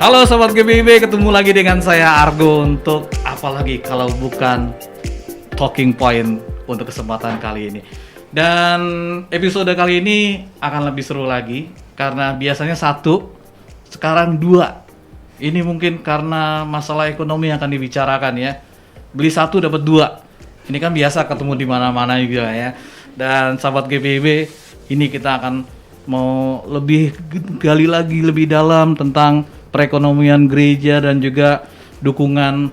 Halo Sobat GBIB, ketemu lagi dengan saya Argo untuk apalagi kalau bukan talking point untuk kesempatan kali ini. Dan episode kali ini akan lebih seru lagi karena biasanya satu, sekarang dua. Ini mungkin karena masalah ekonomi yang akan dibicarakan ya. Beli satu dapat dua. Ini kan biasa ketemu di mana-mana juga ya. Dan Sobat GBIB, ini kita akan mau lebih gali lagi lebih dalam tentang perekonomian gereja dan juga dukungan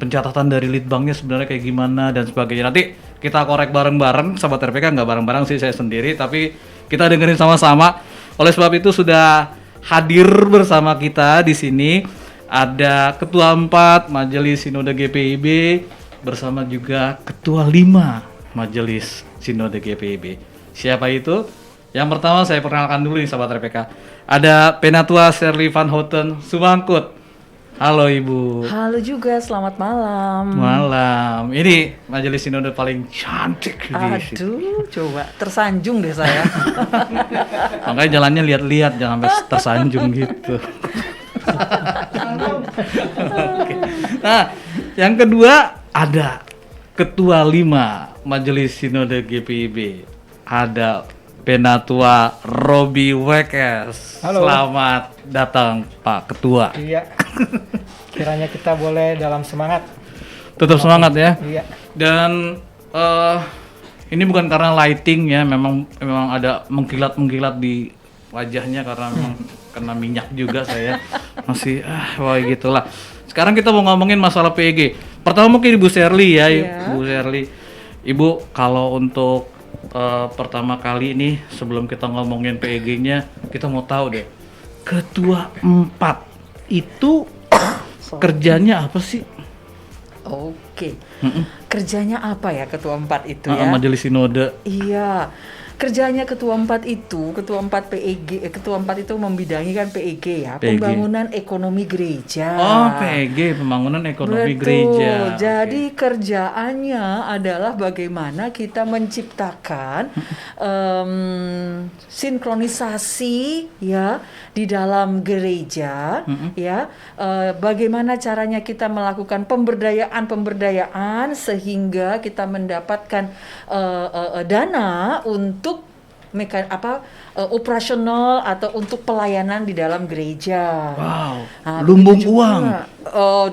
pencatatan dari Litbangnya sebenarnya kayak gimana dan sebagainya. Nanti kita korek bareng-bareng, Sahabat RPK nggak bareng-bareng sih, saya sendiri, tapi kita dengerin sama-sama. Oleh sebab itu sudah hadir bersama kita di sini ada Ketua 4 Majelis Sinode GPIB bersama juga Ketua 5 Majelis Sinode GPIB. Siapa itu? Yang pertama saya perkenalkan dulu nih Sahabat RPK. Ada Penatua Shirley Van Houten Sumangkut. Halo Ibu. Halo juga, selamat malam. Malam. Ini Majelis Sinode paling cantik di sini. Aduh, coba tersanjung deh saya. Makanya jalannya lihat-lihat, jangan sampai tersanjung gitu. Oke. Nah, yang kedua ada Ketua 5 Majelis Sinode GPIB. Ada Penatua Robi Wekes. Halo. Selamat datang Pak Ketua. Iya. Kiranya kita boleh dalam semangat. Tetap semangat ya. Iya. Dan ini bukan karena lighting ya, memang ada mengkilat di wajahnya karena memang kena minyak juga saya. Masih wah gitulah. Sekarang kita mau ngomongin masalah PEG. Pertama mungkin Ibu Shirley ya, Iya. Ibu Shirley. Ibu kalau untuk pertama kali ini sebelum kita ngomongin PEG-nya, kita mau tahu deh. Ketua 4 itu kerjanya apa sih? Oke. Kerjanya apa ya Ketua 4 itu ya? Majelis Sinode. Iya. Kerjanya Ketua 4 itu, Ketua 4 PEG, Ketua 4 itu membidangi kan PEG ya, PEG. Pembangunan Ekonomi Gereja. Oh, PEG, Pembangunan Ekonomi Gereja. Jadi kerjaannya adalah bagaimana kita menciptakan sinkronisasi ya di dalam gereja ya. Bagaimana caranya kita melakukan pemberdayaan sehingga kita mendapatkan dana untuk operasional atau untuk pelayanan di dalam gereja. Wow, Nah, lumbung begitu juga. uang.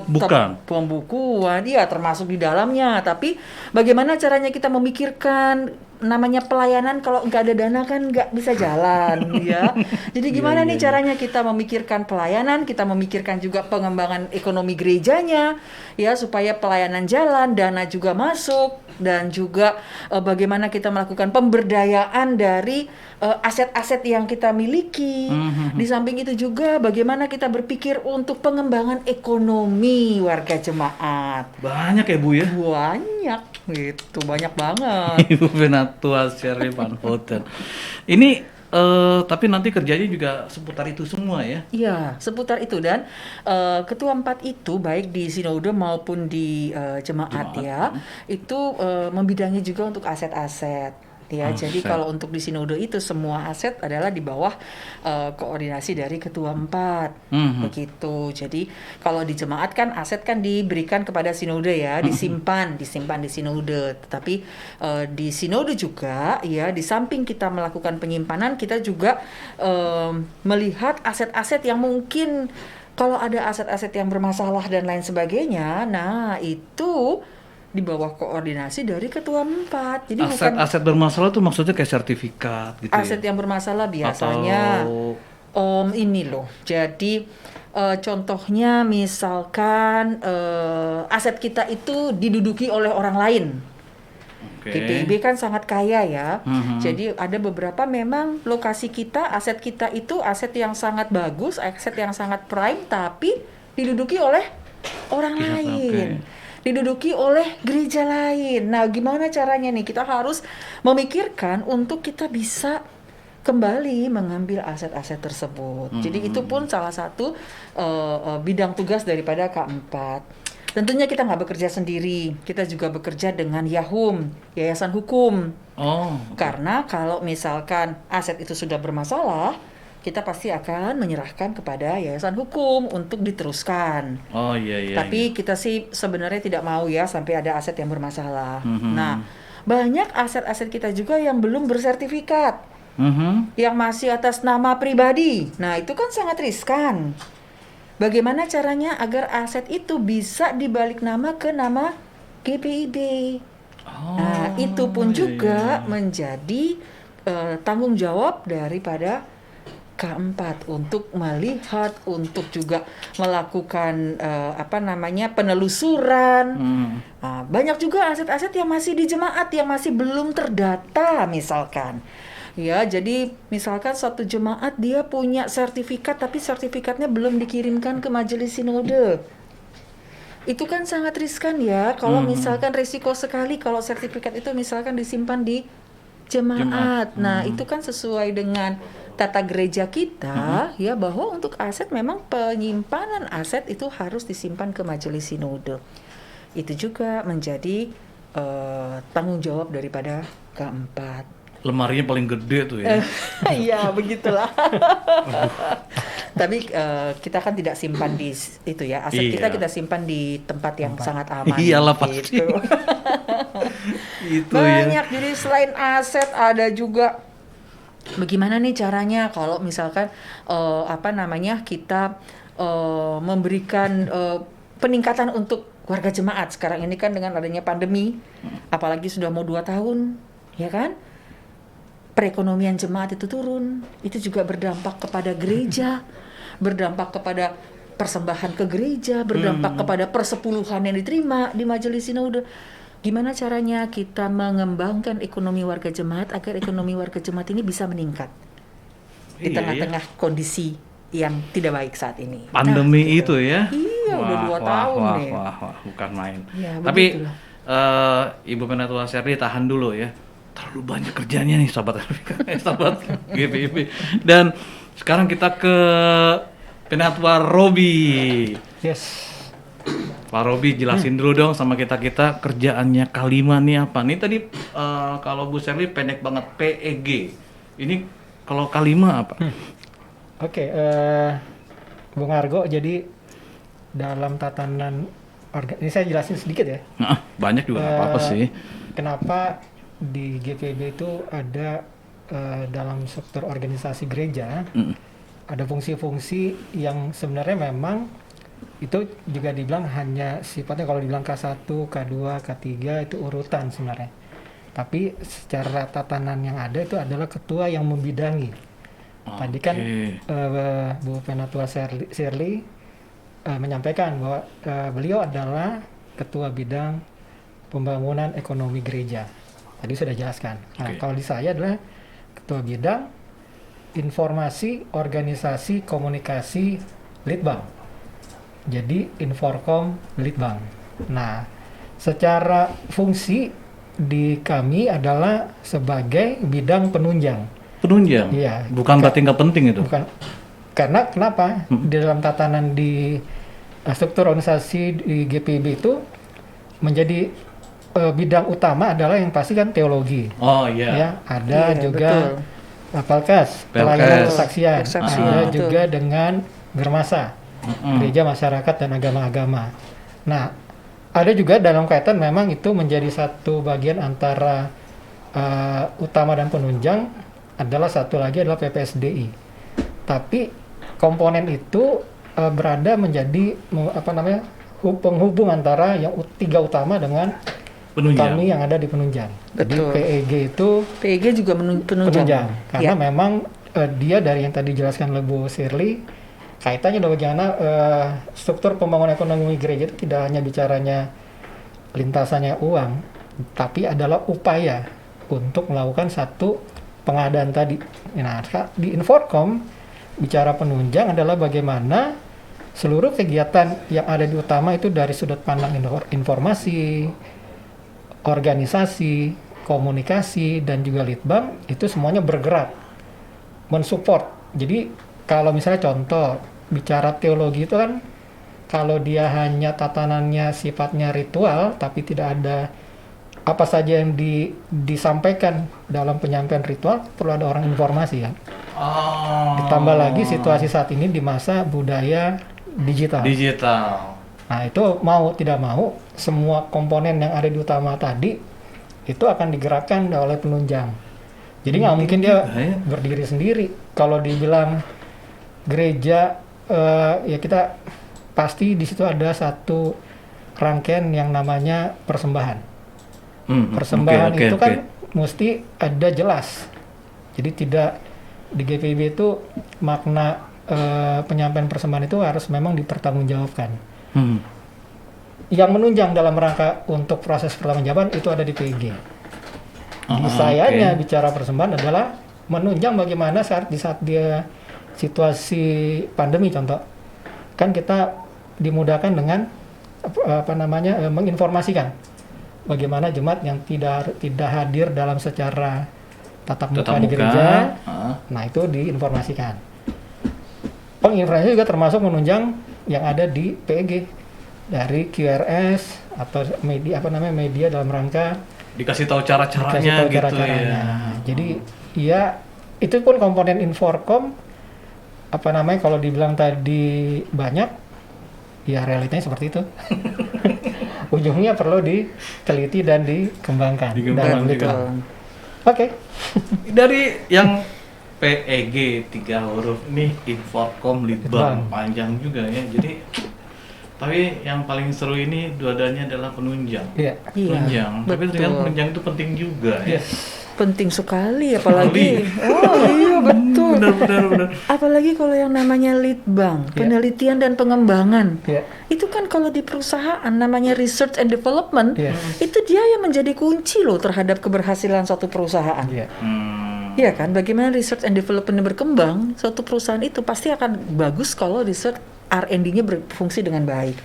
Bukan. Pembukuan, iya termasuk di dalamnya. Tapi bagaimana caranya kita memikirkan namanya pelayanan kalau nggak ada dana kan nggak bisa jalan, ya. Jadi gimana nih caranya kita memikirkan pelayanan, kita memikirkan juga pengembangan ekonomi gerejanya, ya supaya pelayanan jalan, dana juga masuk, dan juga bagaimana kita melakukan pemberdayaan dari aset-aset yang kita miliki. Di samping itu juga bagaimana kita berpikir untuk pengembangan ekonomi warga jemaat. Banyak ya Bu ya? Banyak gitu, banyak banget. Ibu Penatua Shirley Van Houten. Ini tapi nanti kerjanya juga seputar itu semua ya? Iya, seputar itu. Dan Ketua 4 itu baik di sinode maupun di jemaat ya, itu membidangi juga untuk aset-aset. Ya, jadi kalau untuk di sinode itu semua aset adalah di bawah koordinasi dari Ketua 4. Begitu. Jadi kalau di jemaat kan aset kan diberikan kepada sinode ya, disimpan di sinode. Tetapi di sinode juga ya, di samping kita melakukan penyimpanan, kita juga melihat aset-aset yang mungkin kalau ada aset-aset yang bermasalah dan lain sebagainya. Nah, itu di bawah koordinasi dari Ketua 4. Jadi aset bermasalah tuh maksudnya kayak sertifikat gitu aset ya? yang bermasalah biasanya Atau ini loh. Jadi contohnya misalkan aset kita itu diduduki oleh orang lain. GPIB kan sangat kaya ya. Jadi ada beberapa memang lokasi kita, aset kita itu aset yang sangat bagus, aset yang sangat prime, tapi diduduki oleh orang lain. Diduduki oleh gereja lain. Nah, gimana caranya nih? Kita harus memikirkan untuk kita bisa kembali mengambil aset-aset tersebut. Jadi itu pun salah satu bidang tugas daripada K4. Tentunya kita nggak bekerja sendiri, kita juga bekerja dengan Yahum, Yayasan Hukum. Karena kalau misalkan aset itu sudah bermasalah, kita pasti akan menyerahkan kepada yayasan hukum untuk diteruskan. Oh iya. Tapi kita sih sebenarnya tidak mau ya sampai ada aset yang bermasalah. Mhm. Nah, banyak aset-aset kita juga yang belum bersertifikat, yang masih atas nama pribadi. Nah, itu kan sangat riskan. Bagaimana caranya agar aset itu bisa dibalik nama ke nama GPIB? Nah, itu pun juga menjadi tanggung jawab daripada K4 untuk melihat, untuk juga melakukan penelusuran. Nah, banyak juga aset-aset yang masih di jemaat yang masih belum terdata misalkan. Ya, jadi misalkan satu jemaat dia punya sertifikat tapi sertifikatnya belum dikirimkan ke majelis sinode. Itu kan sangat riskan ya kalau misalkan risiko sekali kalau sertifikat itu misalkan disimpan di jemaat. Nah, itu kan sesuai dengan tata gereja kita ya, bahwa untuk aset memang penyimpanan aset itu harus disimpan ke majelis sinode. Itu juga menjadi tanggung jawab daripada K4. Lemarinya paling gede tuh ya. Iya, begitulah. Tapi kita kan tidak simpan di itu ya, aset kita simpan di tempat yang sangat aman. Iyalah pasti. Gitu. Itu Banyak, jadi selain aset ada juga bagaimana nih caranya kalau misalkan kita memberikan peningkatan untuk warga jemaat sekarang ini kan dengan adanya pandemi, apalagi sudah mau 2 tahun, ya kan? Perekonomian jemaat itu turun, itu juga berdampak kepada gereja, berdampak kepada persembahan ke gereja, berdampak kepada persepuluhan yang diterima di majelis sinode. Gimana caranya kita mengembangkan ekonomi warga jemaat agar ekonomi warga jemaat ini bisa meningkat di tengah-tengah kondisi yang tidak baik saat ini. Pandemi gitu. itu ya. Iya, udah 2 tahun nih. Wah, bukan main. Ya, tapi Ibu Penatua Sherly tahan dulu ya. Terlalu banyak kerjanya nih sahabat GPIB. Dan sekarang kita ke Penatua Robi. Yes. Pak Robi jelasin dulu dong sama kita kerjaannya K5 nih apa? Nih tadi kalau Bu Sherly pendek banget PEG. Ini kalau K5 apa? Oke, Bung Argo, jadi dalam tatanan ini saya jelasin sedikit ya. Nah, banyak juga nggak apa-apa sih. Kenapa di GPIB itu ada dalam struktur organisasi gereja ada fungsi-fungsi yang sebenarnya memang itu juga dibilang hanya sifatnya, kalau dibilang K1, K2, K3 itu urutan sebenarnya. Tapi secara tatanan yang ada itu adalah ketua yang membidangi. Tadi kan Bu Penatua Sherly menyampaikan bahwa beliau adalah ketua bidang pembangunan ekonomi gereja. Tadi sudah jelaskan. Nah, kalau di saya adalah ketua bidang informasi, organisasi, komunikasi, Litbang. Jadi Inforkom Litbang. Nah, secara fungsi di kami adalah sebagai bidang penunjang. Penunjang? Iya. Bukan berarti nggak penting itu? Bukan. Karena kenapa? Di dalam tatanan di struktur organisasi di GPIB itu menjadi bidang utama adalah yang pasti kan teologi. Oh iya. Ya, ada juga Pelkes, pelayanan kesaksian. Ada juga dengan Germasa, gereja masyarakat dan agama-agama. Nah, ada juga dalam kaitan memang itu menjadi satu bagian antara utama dan penunjang adalah satu lagi adalah PPSDI. Tapi komponen itu berada menjadi penghubung antara yang 3 utama dengan penunjang. Kami yang ada di penunjang. Betul. Jadi PEG juga penunjang. Karena memang dia dari yang tadi dijelaskan oleh Bu Sherly, kaitannya adalah bagaimana struktur pembangunan ekonomi gereja itu tidak hanya bicaranya lintasannya uang, tapi adalah upaya untuk melakukan satu pengadaan tadi. Nah, di Inforkom bicara penunjang adalah bagaimana seluruh kegiatan yang ada di utama itu dari sudut pandang informasi, organisasi, komunikasi, dan juga litbang itu semuanya bergerak mensupport. Jadi kalau misalnya contoh bicara teologi itu kan kalau dia hanya tatanannya sifatnya ritual tapi tidak ada apa saja yang disampaikan dalam penyampaian ritual, perlu ada orang informasi kan. Ditambah lagi situasi saat ini di masa budaya digital. Nah, itu mau tidak mau semua komponen yang ada di utama tadi itu akan digerakkan oleh penunjang. Jadi nggak mungkin dia berdiri sendiri. Kalau dibilang gereja, ya kita pasti di situ ada satu rangkaian yang namanya persembahan. Persembahan itu kan mesti ada jelas. Jadi tidak di GPIB itu makna penyampaian persembahan itu harus memang dipertanggungjawabkan. Yang menunjang dalam rangka untuk proses pertanggungjawaban itu ada di PIG. Sayanya bicara persembahan adalah menunjang bagaimana di saat dia situasi pandemi, contoh kan kita dimudahkan dengan menginformasikan bagaimana jemaat yang tidak hadir dalam secara tatap muka di gereja. Nah, itu diinformasikan. Penginformasian juga termasuk menunjang yang ada di PEG dari QRS atau media dalam rangka dikasih tahu cara-caranya gitu ya. Jadi ya itu pun komponen Inforkom kalau dibilang tadi banyak, ya realitanya seperti itu. Ujungnya perlu diteliti dan dikembangkan. Oke. Dari yang PEG 3 huruf ini Inforkom Litbang panjang juga ya. Jadi tapi yang paling seru ini dua-duanya adalah penunjang. Penunjang. Tapi ternyata penunjang itu penting juga ya. Penting sekali, apalagi betul. Benar. Apalagi kalau yang namanya litbang, penelitian dan pengembangan. Itu kan kalau di perusahaan namanya research and development, itu dia yang menjadi kunci loh terhadap keberhasilan suatu perusahaan. Iya kan, bagaimana research and development berkembang, suatu perusahaan itu pasti akan bagus kalau research R&D-nya berfungsi dengan baik.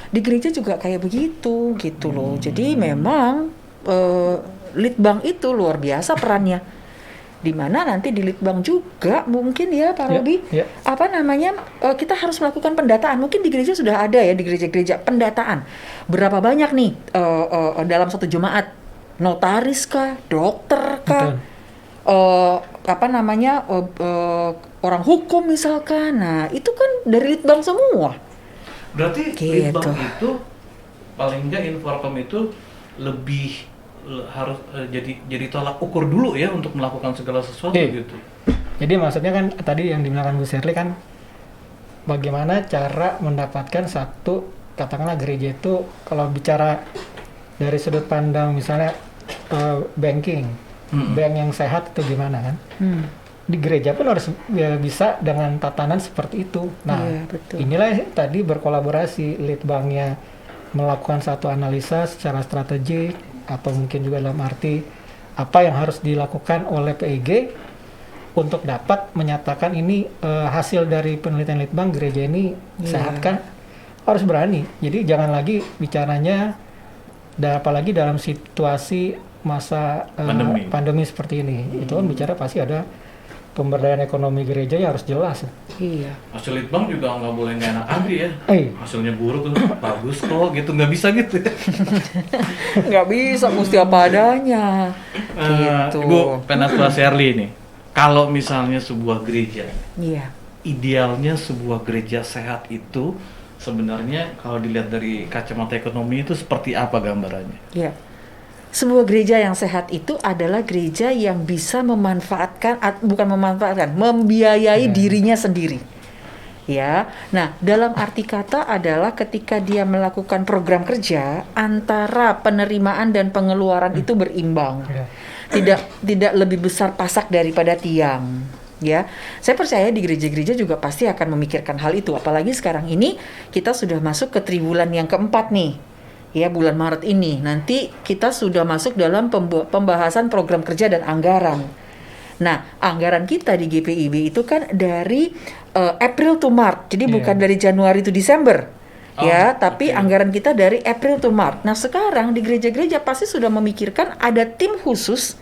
Di gereja juga kayak begitu gitu loh. Jadi memang litbang itu luar biasa perannya. Di mana nanti di litbang juga mungkin ya Pak Robi, kita harus melakukan pendataan. Mungkin di gereja sudah ada ya, di gereja-gereja pendataan. Berapa banyak nih dalam satu jemaat, notaris kah, dokter kah, orang hukum misalkan. Nah, itu kan dari litbang semua. Berarti litbang itu paling enggak Inforkom itu lebih harus jadi tolak ukur dulu ya untuk melakukan segala sesuatu gitu. Jadi maksudnya kan tadi yang dibilang Bu Shirley kan bagaimana cara mendapatkan satu, katakanlah gereja itu kalau bicara dari sudut pandang misalnya banking, bank yang sehat itu gimana kan? Di gereja pun harus bisa dengan tatanan seperti itu. Nah, inilah tadi berkolaborasi litbangnya melakukan satu analisa secara strategik atau mungkin juga dalam arti apa yang harus dilakukan oleh PEG untuk dapat menyatakan ini hasil dari penelitian litbang gereja ini sehat kan, harus berani. Jadi jangan lagi bicaranya apalagi dalam situasi masa pandemi seperti ini. Itu kan bicara pasti ada pemberdayaan ekonomi gereja yang harus jelas. Hasil litbang juga nggak boleh nggak enak hati ya. Hasilnya buruk tuh bagus kok gitu, nggak bisa gitu. Nggak bisa, mesti apa adanya. Gitu. Ibu Penatua Shirley ini, kalau misalnya sebuah gereja, idealnya sebuah gereja sehat itu sebenarnya kalau dilihat dari kacamata ekonomi itu seperti apa gambarannya? Sebuah gereja yang sehat itu adalah gereja yang bisa membiayai dirinya sendiri. Nah, dalam arti kata adalah ketika dia melakukan program kerja, antara penerimaan dan pengeluaran itu berimbang. Tidak lebih besar pasak daripada tiang. Saya percaya di gereja-gereja juga pasti akan memikirkan hal itu. Apalagi sekarang ini kita sudah masuk ke triwulan yang keempat nih. Bulan Maret ini. Nanti kita sudah masuk dalam pembahasan program kerja dan anggaran. Nah, anggaran kita di GPIB itu kan dari April to Maret. Jadi bukan dari Januari to Desember. Tapi anggaran kita dari April to Maret. Nah, sekarang di gereja-gereja pasti sudah memikirkan ada tim khusus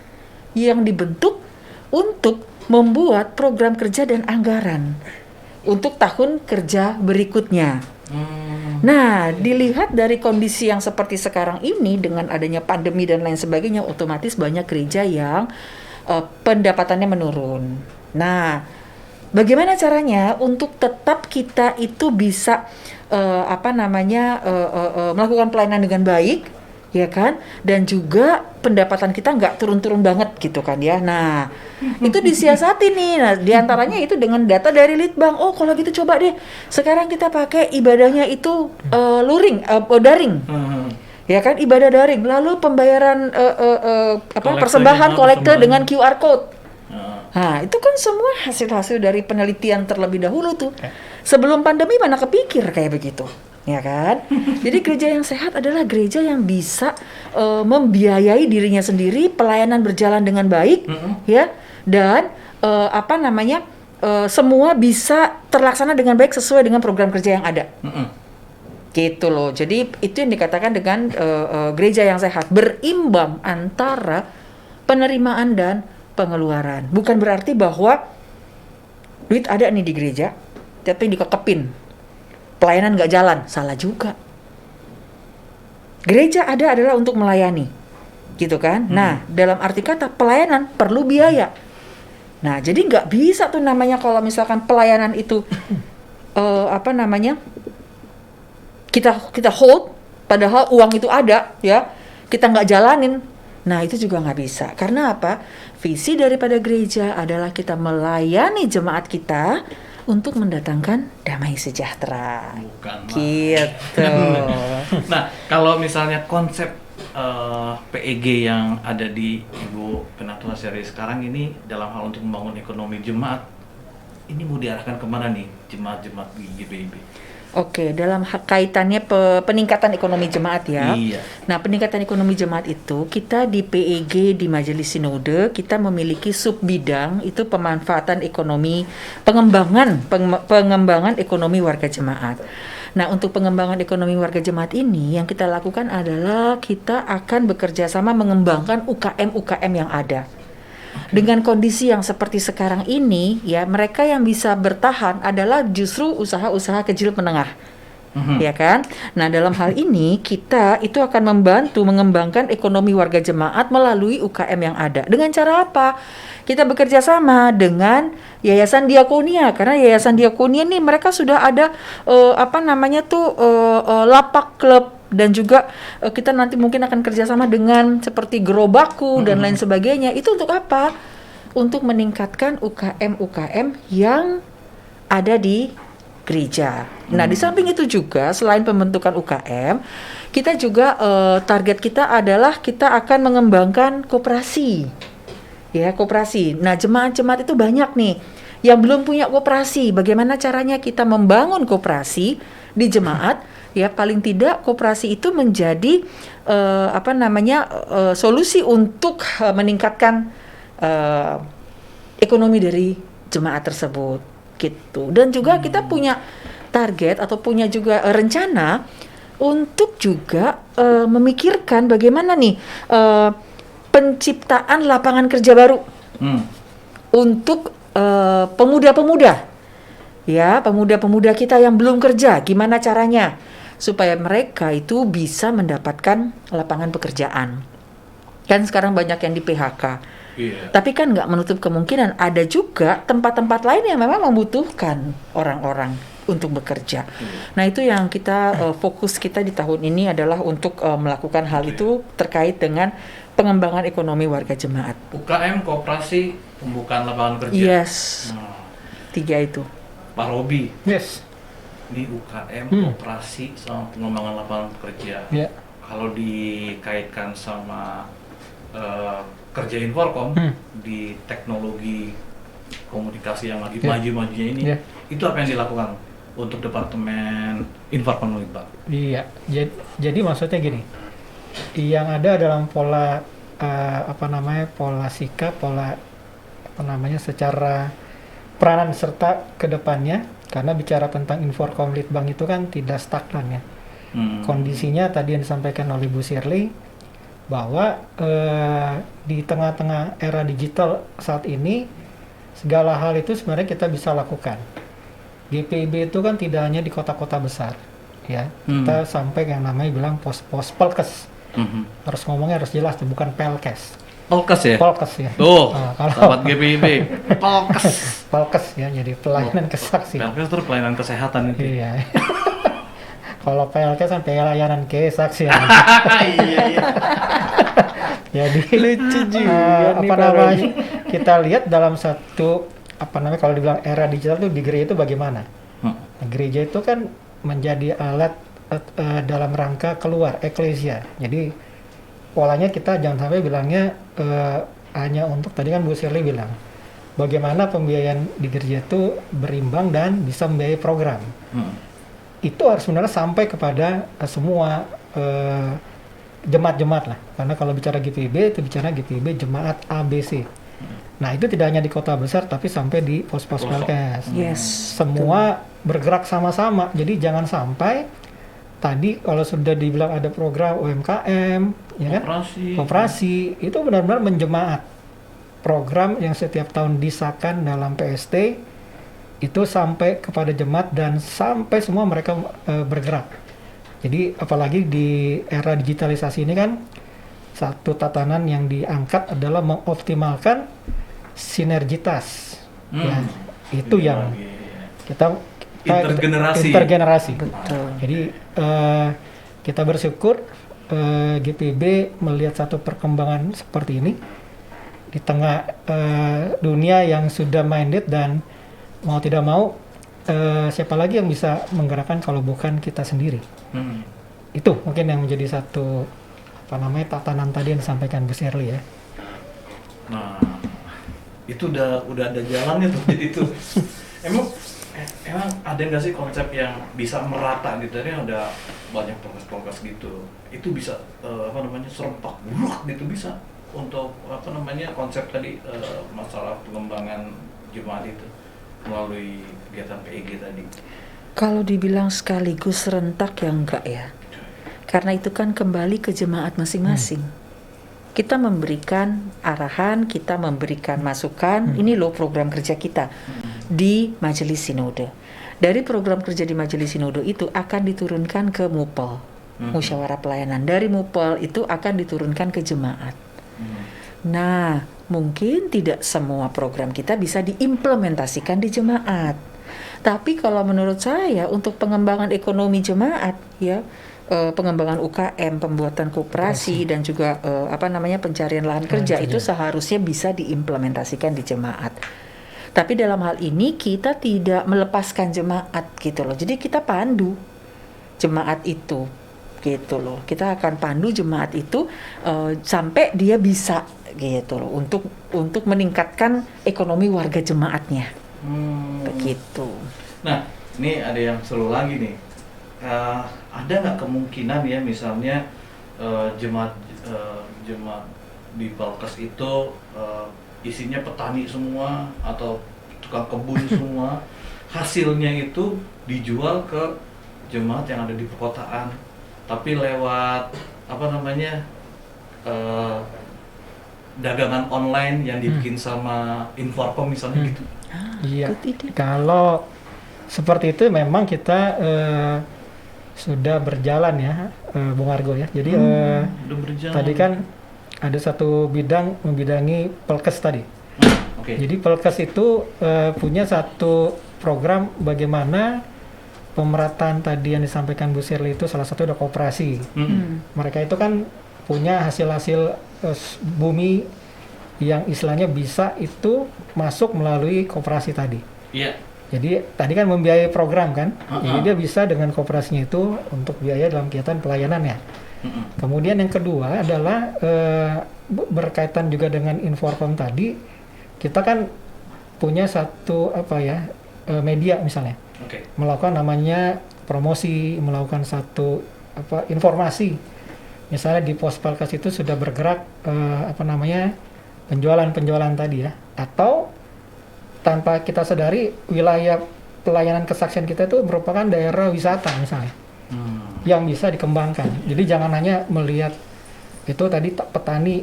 yang dibentuk untuk membuat program kerja dan anggaran untuk tahun kerja berikutnya. Nah, dilihat dari kondisi yang seperti sekarang ini dengan adanya pandemi dan lain sebagainya, otomatis banyak gereja yang pendapatannya menurun. Nah, bagaimana caranya untuk tetap kita itu bisa melakukan pelayanan dengan baik, ya kan? Dan juga pendapatan kita nggak turun-turun banget gitu kan ya. Nah, itu disiasati nih. Nah, diantaranya itu dengan data dari Litbang. Oh, kalau gitu coba deh. Sekarang kita pakai ibadahnya itu daring. Ya kan, ibadah daring. Lalu pembayaran persembahan kolekte dengan QR code. Nah, itu kan semua hasil-hasil dari penelitian terlebih dahulu tuh. Sebelum pandemi mana kepikir kayak begitu, ya kan? Jadi gereja yang sehat adalah gereja yang bisa membiayai dirinya sendiri, pelayanan berjalan dengan baik, ya, dan semua bisa terlaksana dengan baik sesuai dengan program kerja yang ada. Gitu loh. Jadi itu yang dikatakan dengan gereja yang sehat, berimbang antara penerimaan dan pengeluaran. Bukan berarti bahwa duit ada nih di gereja, tapi dikekepin, pelayanan nggak jalan. Salah juga. Gereja ada adalah untuk melayani, gitu kan? Nah, dalam arti kata pelayanan perlu biaya. Nah, jadi nggak bisa tuh namanya kalau misalkan pelayanan itu kita hold, padahal uang itu ada, ya, kita nggak jalanin. Nah, itu juga nggak bisa. Karena apa? Visi daripada gereja adalah kita melayani jemaat kita untuk mendatangkan damai sejahtera. Bukan. Gitu. Nah, kalau misalnya konsep PEG yang ada di Ibu Penatua Seri sekarang ini dalam hal untuk membangun ekonomi jemaat, ini mau diarahkan kemana nih jemaat-jemaat di GPIB? Oke, dalam kaitannya peningkatan ekonomi jemaat ya. Iya. Nah, peningkatan ekonomi jemaat itu kita di PEG di Majelis Sinode kita memiliki sub bidang itu pemanfaatan ekonomi, pengembangan ekonomi warga jemaat. Nah, untuk pengembangan ekonomi warga jemaat ini yang kita lakukan adalah kita akan bekerja sama mengembangkan UKM yang ada. Dengan kondisi yang seperti sekarang ini, ya, mereka yang bisa bertahan adalah justru usaha-usaha kecil menengah, ya kan? Nah, dalam hal ini kita itu akan membantu mengembangkan ekonomi warga jemaat melalui UKM yang ada. Dengan cara apa? Kita bekerja sama dengan Yayasan Diakonia, karena Yayasan Diakonia nih mereka sudah ada lapak klub. Dan juga kita nanti mungkin akan kerjasama dengan seperti Gerobaku dan lain sebagainya. Itu untuk apa? Untuk meningkatkan UKM yang ada di gereja. Nah, di samping itu juga selain pembentukan UKM, kita juga target kita adalah kita akan mengembangkan koperasi. Ya, koperasi. Nah, jemaat-jemaat itu banyak nih yang belum punya koperasi. Bagaimana caranya kita membangun koperasi di jemaat? Ya, paling tidak koperasi itu menjadi solusi untuk meningkatkan ekonomi dari jemaat tersebut gitu. Dan juga kita punya target atau punya juga rencana untuk juga memikirkan bagaimana nih penciptaan lapangan kerja baru untuk pemuda-pemuda. Ya, pemuda-pemuda kita yang belum kerja, gimana caranya supaya mereka itu bisa mendapatkan lapangan pekerjaan. Kan sekarang banyak yang di PHK. Iya. Tapi kan nggak menutup kemungkinan ada juga tempat-tempat lain yang memang membutuhkan orang-orang untuk bekerja. Nah, itu yang kita fokus kita di tahun ini adalah untuk melakukan hal itu terkait dengan pengembangan ekonomi warga jemaat. UKM, koperasi, pembukaan lapangan kerja. Yes. 3 itu. Pak Robi. Yes. Di UKM, koperasi, sama pengembangan lapangan kerja. Yeah. Kalau dikaitkan sama kerja Inforkom di teknologi komunikasi yang lagi maju-majunya ini, itu apa yang dilakukan untuk Departemen Inforkom Litbang? Iya, jadi maksudnya gini, yang ada dalam pola pola sikap, secara peranan serta kedepannya. Karena bicara tentang Inforkom Litbang itu kan tidak stagnan ya. Kondisinya tadi yang disampaikan oleh Bu Shirley bahwa di tengah-tengah era digital saat ini segala hal itu sebenarnya kita bisa lakukan. GPIB itu kan tidak hanya di kota-kota besar, ya. Kita sampai yang namanya bilang pos pelkes. Harus ngomongnya harus jelas, bukan pelkes. Polkes ya? Polkes ya. Tuh, Kalau sahabat GPIB, Polkes. Polkes ya, jadi pelayanan kesaksian. Polkes itu pelayanan kesehatan itu. Iya. Kalau PLK kan pelayanan kesaksian. Iya, iya. Jadi Lucu juga nih apa Pak namanya? Roni. Kita lihat dalam satu apa namanya kalau dibilang era digital itu di gereja itu bagaimana? Hmm. Nah, gereja itu kan menjadi alat dalam rangka keluar eklesia. Jadi polanya kita jangan sampai bilangnya hanya untuk tadi kan Bu Shirley bilang bagaimana pembiayaan di gereja itu berimbang dan bisa membiayai program. Itu harus sebenarnya sampai kepada semua jemaat-jemaat lah. Karena kalau bicara GPIB itu bicara GPIB jemaat ABC. Nah itu tidak hanya di kota besar tapi sampai di pos-pos Pelkes. Yes. Semua bergerak sama-sama. Jadi jangan sampai tadi kalau sudah dibilang ada program UMKM, ya kan? Koperasi itu benar-benar menjemaat. Program yang setiap tahun disahkan dalam PST itu sampai kepada jemaat dan sampai semua mereka bergerak. Jadi apalagi di era digitalisasi ini kan satu tatanan yang diangkat adalah mengoptimalkan sinergitas. Ya, itu yang kita intergenerasi. Betul. Jadi kita bersyukur GPIB melihat satu perkembangan seperti ini di tengah dunia yang sudah minded dan mau tidak mau siapa lagi yang bisa menggerakkan kalau bukan kita sendiri. Itu mungkin yang menjadi satu apa namanya tatanan tadi yang disampaikan Bu Shirley ya. Nah, itu udah ada jalannya tuh jadi itu. Emang ada nggak sih konsep yang bisa merata gitu? Tadi udah banyak prokes gitu. Itu bisa serempak buruk gitu bisa untuk konsep tadi masalah pengembangan jemaat itu melalui kegiatan PEG tadi. Kalau dibilang sekaligus serentak ya enggak ya. Karena itu kan kembali ke jemaat masing-masing. Kita memberikan arahan, kita memberikan masukan, ini loh program kerja kita di Majelis Sinode. Dari program kerja di Majelis Sinode itu akan diturunkan ke MUPEL, Musyawarah Pelayanan. Dari MUPEL itu akan diturunkan ke jemaat. Nah, mungkin tidak semua program kita bisa diimplementasikan di jemaat. Tapi kalau menurut saya untuk pengembangan ekonomi jemaat ya, pengembangan UKM, pembuatan koperasi dan juga pencarian lahan kerja itu seharusnya bisa diimplementasikan di jemaat. Tapi dalam hal ini kita tidak melepaskan jemaat gitu loh. Jadi kita pandu jemaat itu gitu loh. Kita akan pandu jemaat itu sampai dia bisa gitu loh untuk meningkatkan ekonomi warga jemaatnya. Begitu. Nah, ini ada yang seru lagi nih. Ada nggak kemungkinan ya misalnya jemaat di Pelkes itu isinya petani semua atau tukang kebun semua, hasilnya itu dijual ke jemaat yang ada di perkotaan, tapi lewat dagangan online yang dibikin sama Inforkom misalnya gitu. Iya. Kalau seperti itu memang kita sudah berjalan ya, Bung Argo ya. Jadi udah berjalan. tadi kan ada satu bidang membidangi Pelkes tadi. Okay. Jadi Pelkes itu punya satu program bagaimana pemerataan tadi yang disampaikan Bu Shirley itu salah satu ada koperasi. Mereka itu kan punya hasil-hasil bumi yang istilahnya bisa itu masuk melalui koperasi tadi. Iya. Jadi tadi kan membiayai program kan, jadi dia bisa dengan koperasinya itu untuk biaya dalam kegiatan pelayanannya. Kemudian yang kedua adalah berkaitan juga dengan Inforkom tadi, kita kan punya satu media misalnya, melakukan namanya promosi, melakukan satu informasi. Misalnya di pos Pelkes itu sudah bergerak penjualan tadi ya, atau tanpa kita sadari wilayah pelayanan kesaksian kita itu merupakan daerah wisata misalnya yang bisa dikembangkan. Jadi jangan hanya melihat itu tadi petani,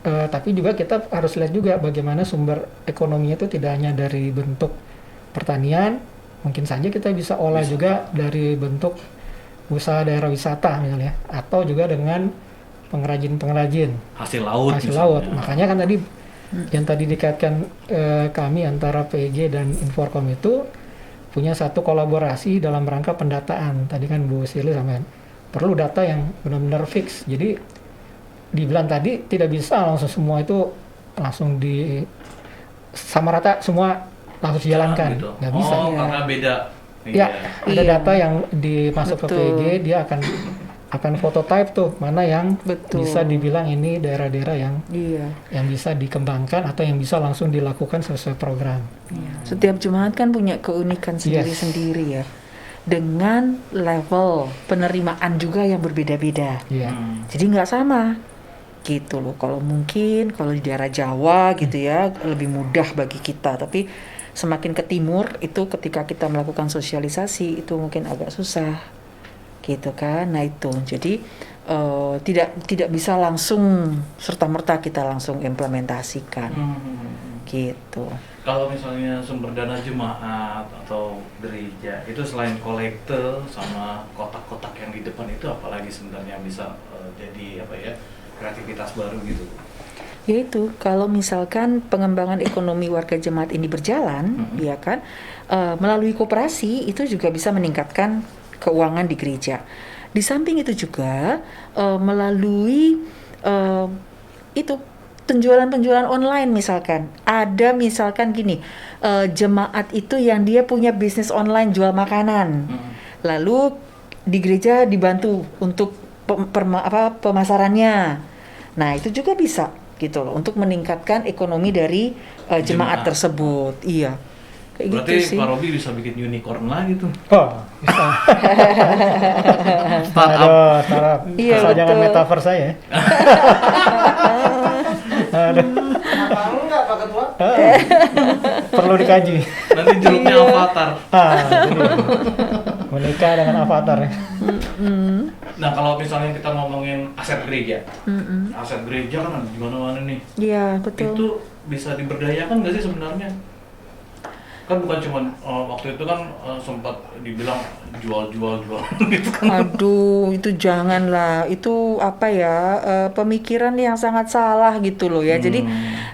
tapi juga kita harus lihat juga bagaimana sumber ekonominya itu tidak hanya dari bentuk pertanian, mungkin saja kita bisa olah juga dari bentuk usaha daerah wisata misalnya, atau juga dengan pengrajin Hasil laut. hasil misalnya. laut. Makanya kan tadi yang tadi dikaitkan kami antara PG dan Inforkom itu punya satu kolaborasi dalam rangka pendataan. Tadi kan Bu Sirly sampaikan perlu data yang benar-benar fix. Jadi dibilang tadi tidak bisa langsung semua itu langsung di sama rata semua langsung dijalankan. Gitu. Nggak bisa. Karena beda. Ya, ada Iya. data yang dimasuk ke Betul. PG, dia akan fototype tuh mana yang Betul. bisa dibilang ini daerah-daerah Iya. yang bisa dikembangkan atau yang bisa langsung dilakukan sesuai program. Iya. Setiap jemaat kan punya keunikan sendiri-sendiri ya. Dengan level penerimaan juga yang berbeda-beda. Iya. Jadi nggak sama gitu loh. Kalau mungkin kalau di daerah Jawa gitu ya lebih mudah bagi kita. Tapi semakin ke timur itu ketika kita melakukan sosialisasi itu mungkin agak susah gitu kan. Nah itu jadi tidak bisa langsung serta-merta kita langsung implementasikan gitu. Kalau misalnya sumber dana jemaat atau gereja itu selain kolekte sama kotak-kotak yang di depan itu apalagi sebenarnya bisa jadi apa ya kreativitas baru gitu. Yaitu kalau misalkan pengembangan ekonomi warga jemaat ini berjalan, ya kan, melalui koperasi itu juga bisa meningkatkan keuangan di gereja. Di samping itu juga melalui itu penjualan-penjualan online misalkan. Ada misalkan gini, jemaat itu yang dia punya bisnis online jual makanan, lalu di gereja dibantu untuk pemasarannya. Nah itu juga bisa gitu loh untuk meningkatkan ekonomi dari jemaat tersebut. Iya. Kayak Berarti gitu sih. Pak Robi bisa bikin unicorn lagi tuh. Oh, bisa. Startup. Aduh, startup. Iya, Asal jangan betul. metaverse saya. Aduh. Enggak, Pak Ketua. Perlu dikaji. Nanti jeruknya avatar. Ini. Menikah dengan avatar. Nah kalau misalnya kita ngomongin aset gereja, aset gereja kan ada di mana-mana nih. Iya betul. Itu bisa diberdayakan nggak sih sebenarnya? Kan bukan cuma waktu itu kan sempat dibilang jual gitu kan. Aduh, itu janganlah. Itu apa ya? Pemikiran yang sangat salah gitu loh ya. Jadi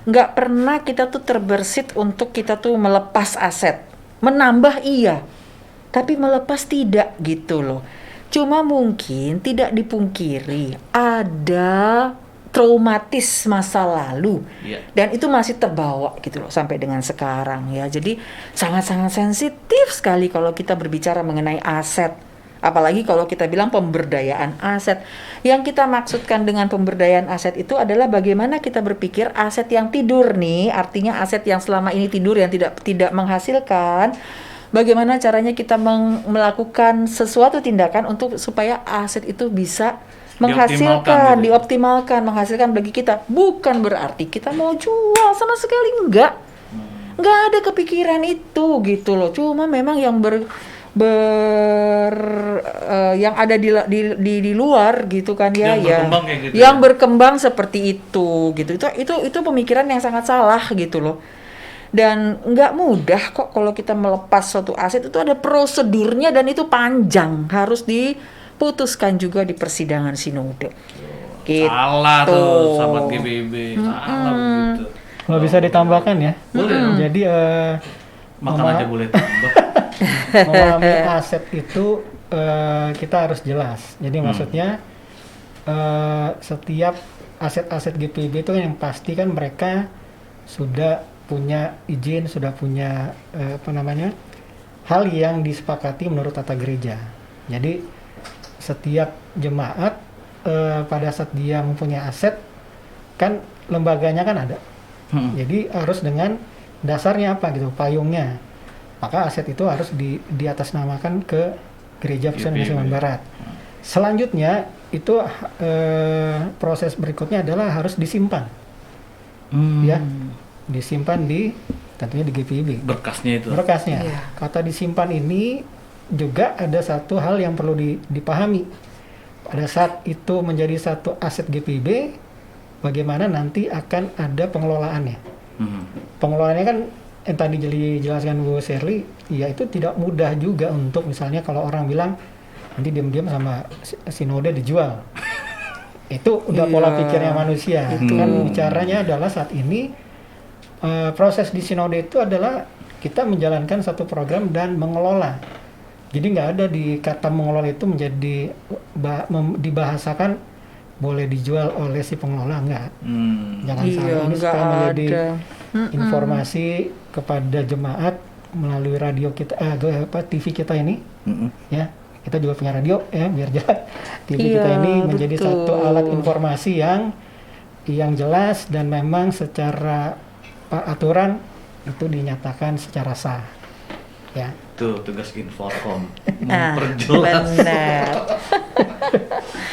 nggak pernah kita tuh terbersit untuk kita tuh melepas aset. Menambah iya, tapi melepas tidak gitu loh. Cuma mungkin tidak dipungkiri ada traumatis masa lalu. Iya. Dan itu masih terbawa gitu loh sampai dengan sekarang ya. Jadi sangat-sangat sensitif sekali kalau kita berbicara mengenai aset. Apalagi kalau kita bilang pemberdayaan aset. Yang kita maksudkan dengan pemberdayaan aset itu adalah bagaimana kita berpikir aset yang tidur nih, artinya aset yang selama ini tidur yang tidak menghasilkan. Bagaimana caranya kita melakukan sesuatu tindakan untuk supaya aset itu bisa menghasilkan, dioptimalkan, menghasilkan bagi kita. Bukan berarti kita mau jual, sama sekali enggak ada kepikiran itu gitu loh. Cuma memang yang yang ada di luar gitu kan ya, Yang berkembang kayak gitu yang ya. berkembang seperti itu gitu. Itu pemikiran yang sangat salah gitu loh. Dan nggak mudah kok kalau kita melepas suatu aset, itu ada prosedurnya dan itu panjang, harus diputuskan juga di persidangan sinode. Gitu. Salah tuh sahabat GBB, salah begitu. Kalau bisa ditambahkan ya. Boleh dong. Jadi Makan aja boleh tambah. memahami aset itu kita harus jelas. Jadi maksudnya setiap aset-aset GPB itu yang pasti kan mereka sudah punya izin, sudah punya hal yang disepakati menurut tata gereja. Jadi setiap jemaat pada saat dia mempunyai aset kan lembaganya kan ada. Jadi harus dengan dasarnya apa gitu, payungnya. Maka aset itu harus diatasnamakan ke Gereja Pusat Indonesia Barat. Selanjutnya itu proses berikutnya adalah harus disimpan, ya, disimpan tentunya di GPIB. Berkasnya itu. Berkasnya. Iya. Kata disimpan ini juga ada satu hal yang perlu dipahami. Pada saat itu menjadi satu aset GPIB, bagaimana nanti akan ada pengelolaannya. Pengelolaannya kan yang tadi dijelaskan Bu Sirly, ya itu tidak mudah juga untuk misalnya kalau orang bilang nanti diam-diam sama sinode dijual. itu udah Iya, pola pikirnya manusia. itu. Kan bicaranya adalah saat ini proses di sinode itu adalah kita menjalankan satu program dan mengelola. Jadi nggak ada di kata mengelola itu menjadi dibahasakan boleh dijual oleh si pengelola, enggak. Jangan Iya, salah, ini nggak supaya menjadi ada. informasi kepada jemaat melalui radio kita, TV kita ini, ya. Kita juga punya radio, ya, biar jelas. TV Iya, kita ini menjadi betul. satu alat informasi yang jelas dan memang secara aturan itu dinyatakan secara sah, ya. Tuh tugas Inforkom Ah, memperjelas. benar.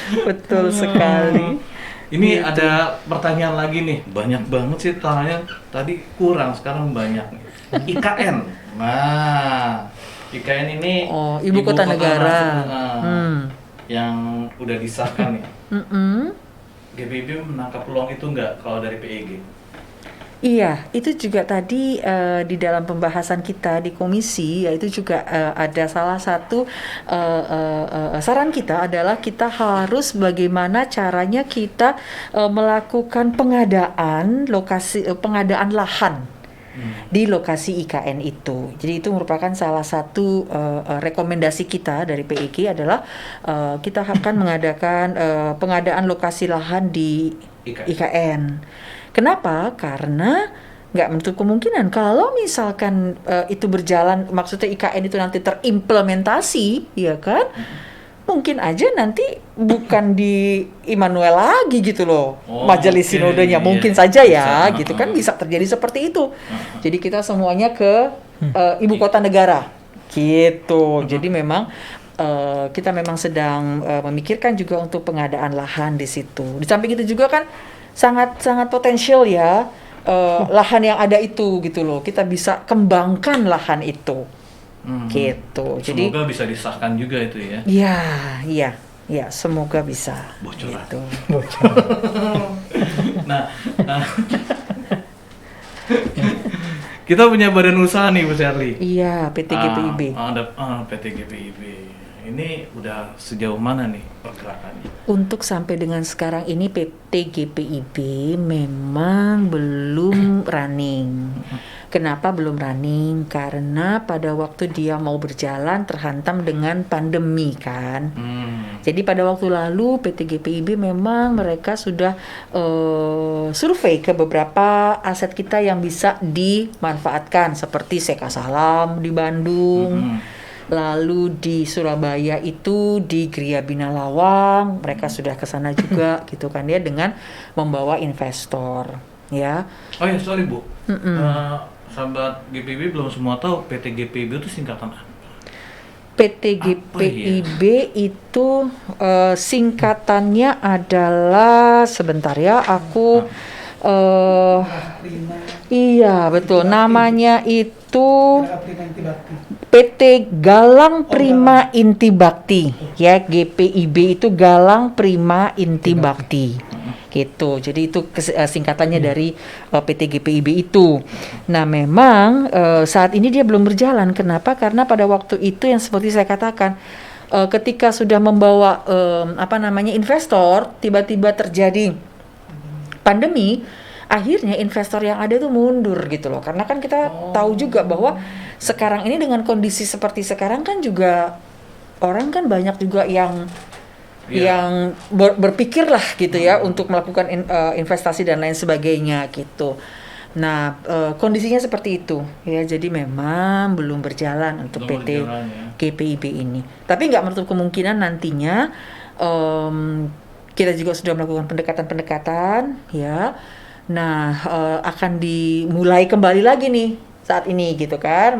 Betul sekali. Ini ada pertanyaan lagi nih, banyak banget sih tanya. Tadi kurang, sekarang banyak. IKN. Nah, IKN ini Oh, Ibu Kota Negara. Yang udah disahkan nih. Mm-mm. GPIB menangkap peluang itu nggak kalau dari PEG? Iya, itu juga tadi di dalam pembahasan kita di komisi, yaitu juga ada salah satu saran kita adalah kita harus bagaimana caranya kita melakukan pengadaan pengadaan lahan di lokasi IKN itu. Jadi itu merupakan salah satu rekomendasi kita dari PEG adalah kita akan mengadakan pengadaan lokasi lahan di IKN. Kenapa? Karena nggak menutup kemungkinan kalau misalkan itu berjalan, maksudnya IKN itu nanti terimplementasi, ya kan? Mungkin aja nanti bukan di Immanuel lagi gitu loh, majelis sinodenya, mungkin saja ya, gitu kan, bisa terjadi seperti itu. Jadi kita semuanya ke ibu kota negara, gitu. Jadi memang kita memang sedang memikirkan juga untuk pengadaan lahan di situ. Di samping itu juga kan sangat potensial ya lahan yang ada itu gitu loh. Kita bisa kembangkan lahan itu. Gitu. Jadi semoga bisa disahkan juga itu ya. Iya, semoga bisa. Bocoran. Gitu. Nah, kita punya badan usaha nih Bu Sherly. Iya, PT GPIB. Ada PT GPIB. Ini udah sejauh mana nih pergerakannya? Untuk sampai dengan sekarang ini PT GPIB memang belum running. Kenapa belum running? Karena pada waktu dia mau berjalan terhantam dengan pandemi kan. Jadi pada waktu lalu PT GPIB memang mereka sudah survei ke beberapa aset kita yang bisa dimanfaatkan seperti Seka Salam di Bandung. Lalu di Surabaya itu di Gria Bina Lawang, mereka sudah ke sana juga gitu kan ya, dengan membawa investor ya. Oh ya, sorry Bu. Sahabat GPIB belum semua tahu PT GPIB itu singkatan apa? PT GPIB itu singkatannya adalah, sebentar ya, aku iya betul, namanya itu PT Galang Prima Inti Bakti, ya. GPIB itu Galang Prima Inti Bakti, gitu. Jadi itu singkatannya dari PT GPIB itu. Nah memang saat ini dia belum berjalan. Kenapa? Karena pada waktu itu yang seperti saya katakan, ketika sudah membawa investor, tiba-tiba terjadi pandemi. Akhirnya investor yang ada tuh mundur gitu loh. Karena kan kita tahu juga bahwa sekarang ini dengan kondisi seperti sekarang kan juga orang kan banyak juga yang berpikir lah gitu ya untuk melakukan investasi dan lain sebagainya gitu. Nah kondisinya seperti itu ya. Jadi memang belum berjalan untuk PT GPIB ini. Tapi nggak menutup kemungkinan nantinya kita juga sudah melakukan pendekatan ya. Nah, akan dimulai kembali lagi nih saat ini gitu kan,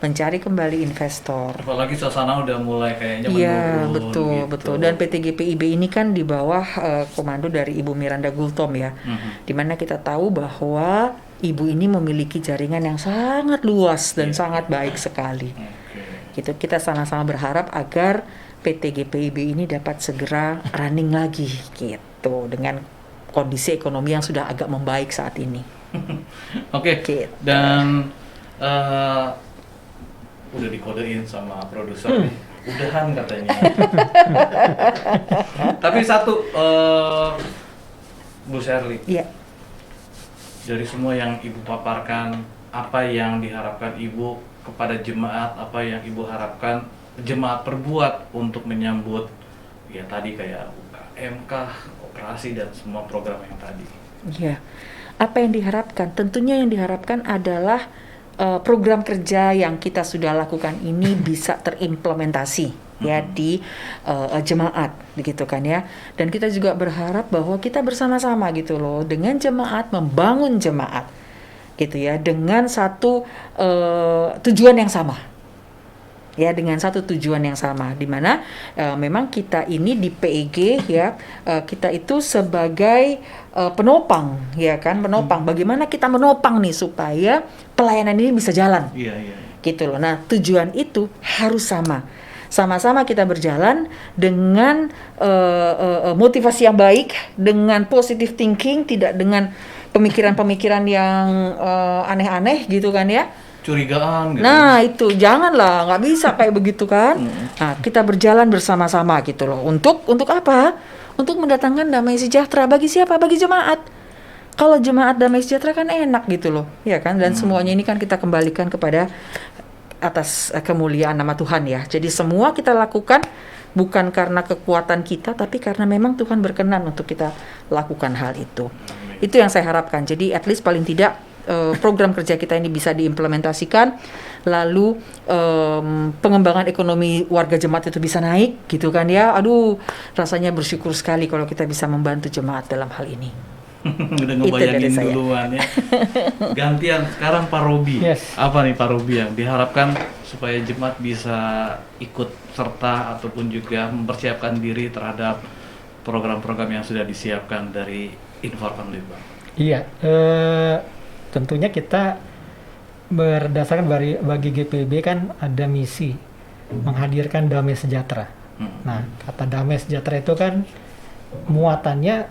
mencari kembali investor. Apalagi suasana udah mulai kayaknya menurun. Iya, betul, gitu. betul. Dan PT GPIB ini kan di bawah komando dari Ibu Miranda Gultom ya. Dimana kita tahu bahwa Ibu ini memiliki jaringan yang sangat luas dan sangat baik sekali. Gitu, kita sama-sama berharap agar PT GPIB ini dapat segera running lagi gitu, dengan kondisi ekonomi yang sudah agak membaik saat ini. Oke. Gitu. Dan udah dikodein sama produser nih. Udahan katanya. Tapi satu, Bu Sherly, Iya. dari semua yang Ibu paparkan, apa yang diharapkan Ibu kepada jemaat, apa yang Ibu harapkan jemaat perbuat untuk menyambut ya tadi kayak UKM kah, operasi dan semua program yang tadi. Iya. Apa yang diharapkan? Tentunya yang diharapkan adalah program kerja yang kita sudah lakukan ini bisa terimplementasi ya di jemaat gitu kan ya. Dan kita juga berharap bahwa kita bersama-sama gitu loh dengan jemaat membangun jemaat gitu ya dengan satu tujuan yang sama. Ya, dengan satu tujuan yang sama, di mana memang kita ini di PEG ya, kita itu sebagai penopang ya kan, penopang. Bagaimana kita menopang nih supaya pelayanan ini bisa jalan. Iya. Gitu loh. Nah, tujuan itu harus sama. Sama-sama kita berjalan dengan motivasi yang baik, dengan positive thinking, tidak dengan pemikiran-pemikiran yang aneh-aneh gitu kan ya. Curigaan gitu. Nah itu janganlah, nggak bisa kayak begitu kan. Nah kita berjalan bersama-sama gitu loh. Untuk apa? Untuk mendatangkan damai sejahtera bagi siapa? Bagi jemaat. Kalau jemaat damai sejahtera kan enak gitu loh, ya kan. Dan semuanya ini kan kita kembalikan kepada atas kemuliaan nama Tuhan ya. Jadi semua kita lakukan bukan karena kekuatan kita, tapi karena memang Tuhan berkenan untuk kita lakukan hal itu. Itu yang saya harapkan. Jadi at least paling tidak program kerja kita ini bisa diimplementasikan, lalu pengembangan ekonomi warga jemaat itu bisa naik gitu kan ya. Aduh, rasanya bersyukur sekali kalau kita bisa membantu jemaat dalam hal ini. Udah Itu dari ngebayangin saya. duluan ya. Gantian sekarang Pak Robi. Yes. Apa nih Pak Robi yang diharapkan supaya jemaat bisa ikut serta ataupun juga mempersiapkan diri terhadap program-program yang sudah disiapkan dari Informan Litbang? Iya, tentunya kita berdasarkan bagi GPB kan ada misi menghadirkan damai sejahtera. Nah, kata damai sejahtera itu kan muatannya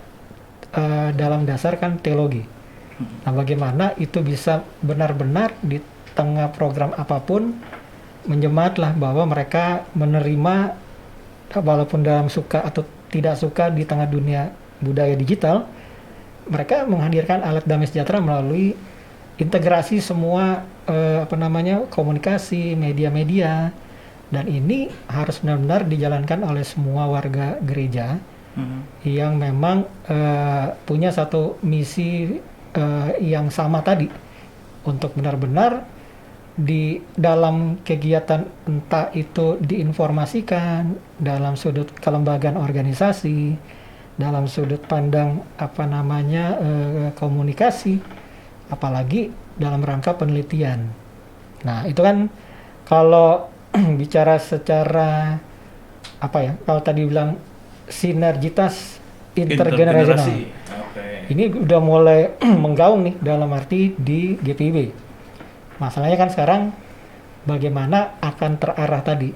dalam dasar kan teologi. Nah, bagaimana itu bisa benar-benar di tengah program apapun menjemaatlah bahwa mereka menerima walaupun dalam suka atau tidak suka di tengah dunia budaya digital, mereka menghadirkan alat damai sejahtera melalui integrasi semua komunikasi media-media, dan ini harus benar-benar dijalankan oleh semua warga gereja yang memang punya satu misi yang sama tadi, untuk benar-benar di dalam kegiatan entah itu diinformasikan dalam sudut kelembagaan organisasi, dalam sudut pandang komunikasi, apalagi dalam rangka penelitian. Nah, itu kan kalau bicara secara kalau tadi bilang sinergitas intergenerasional. Okay. Ini udah mulai menggaung nih dalam arti di GPIB. Masalahnya kan sekarang bagaimana akan terarah tadi.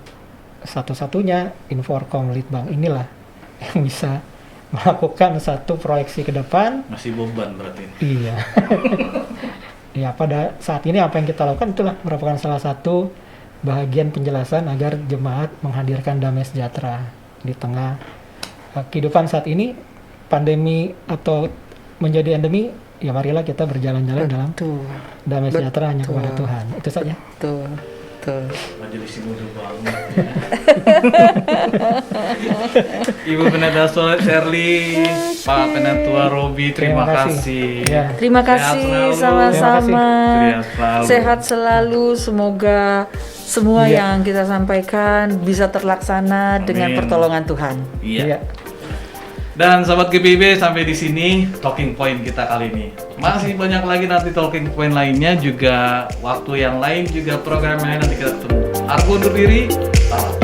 Satu-satunya Inforkom Litbang inilah yang bisa melakukan satu proyeksi ke depan. Masih beban berarti. Iya. Ya, pada saat ini apa yang kita lakukan itulah merupakan salah satu bahagian penjelasan agar jemaat menghadirkan damai sejahtera di tengah kehidupan saat ini, pandemi atau menjadi endemi. Ya marilah kita berjalan-jalan dalam damai sejahtera hanya kepada Tuhan. Itu saja. Betul. Majelis muda banget ya. Ibu Pendeta Sherly, Pak Penatua Robi, terima kasih. Ya. Terima Sehat kasih selalu. sama-sama. Sehat selalu. Sehat selalu. Semoga semua Iya. yang kita sampaikan bisa terlaksana dengan Amin. pertolongan Tuhan. Iya. Dan sahabat GPIB, sampai di sini talking point kita kali ini. Masih banyak lagi nanti talking point lainnya, juga waktu yang lain, juga program yang lain nanti kita ketemu. Argo undur diri. Salam.